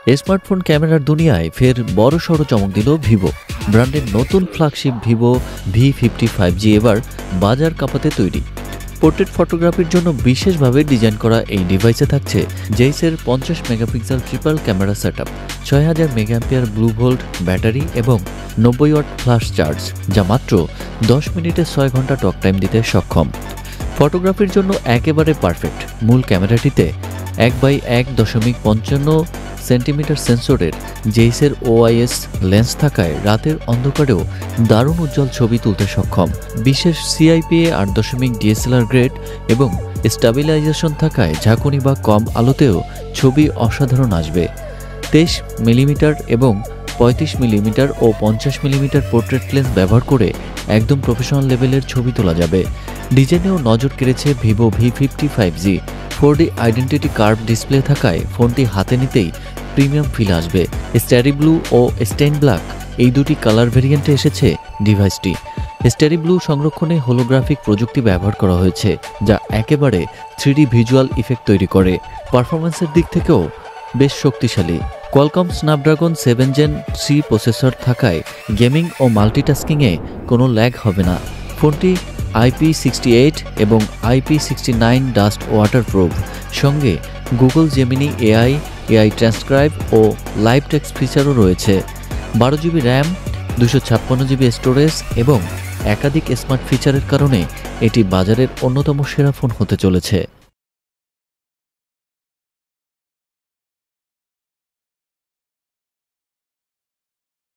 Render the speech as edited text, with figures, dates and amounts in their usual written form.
Smartphone ক্যামেরার দুনিয়ায় ফের বড়সড় চমক দিল ভিভো। ব্র্যান্ডের নতুন ফ্ল্যাগশিপ ভিভো V55G এবার বাজার কাঁপাতে তৈরি। পোর্ট্রেট ফটোগ্রাফির জন্য বিশেষভাবে ডিজাইন করা এই ডিভাইসে থাকছে জেইসের 50 megapixel triple camera setup, 6000 mega ampere blue volt battery এবং 90 ওয়াট ফ্ল্যাশ চার্জ, যা মাত্র 10 মিনিটে 6 ঘন্টা টক টাইম দিতে সক্ষম। ফটোগ্রাফির জন্য একেবারে পারফেক্ট। মূল ক্যামেরাটিতে 1x1.55 সেন্টিমিটার সেন্সরের জেইসের OIS লেন্স থাকায় রাতের অন্ধকারেও দারুণ উজ্জ্বল ছবি তুলতে সক্ষম। বিশেষ CIPA 8 DSLR গ্রেড এবং স্টাবিলাইজেশন থাকায় ঝাঁকুনি বা কম আলোতেও ছবি অসাধারণ আসবে। 23 মিলিমিটার এবং 35 মিলিমিটার ও 50 মিলিমিটার পোর্ট্রেট লেন্স ব্যবহার করে একদম প্রফেশনাল লেভেলের ছবি তোলা যাবে। ডিজাইনেও নজর কেড়েছে Vivo V55G। 4D identity curve display থাকায় ফোনটি হাতে নিতেই প্রিমিয়াম ফিল আসবে। স্টারি ব্লু ও স্টেইন ব্ল্যাক এই দুটি কালার ভেরিয়েন্টে এসেছে ডিভাইসটি। স্টারি ব্লু সংরক্ষণে হোলোগ্রাফিক প্রযুক্তি ব্যবহার করা হয়েছে, যা একেবারে 3D ভিজুয়াল ইফেক্ট তৈরি করে। পারফরম্যান্সের দিক থেকেও বেশ শক্তিশালী। কোয়ালকম স্ন্যাপড্রাগন 7 Gen 3 প্রসেসর থাকায় গেমিং ও মাল্টিটাস্কিংয়ে কোনো ল্যাগ হবে না। ফোনটি IP68 এবং IP69 ডাস্ট ওয়াটারপ্রুফ, সঙ্গে গুগল জেমিনি AI ট্রান্সক্রাইব ও লাইভ টেক্সট ফিচারও রয়েছে। 12GB র্যাম, 256GB স্টোরেজ এবং একাধিক স্মার্ট ফিচারের কারণে এটি বাজারের অন্যতম সেরা ফোন হতে চলেছে।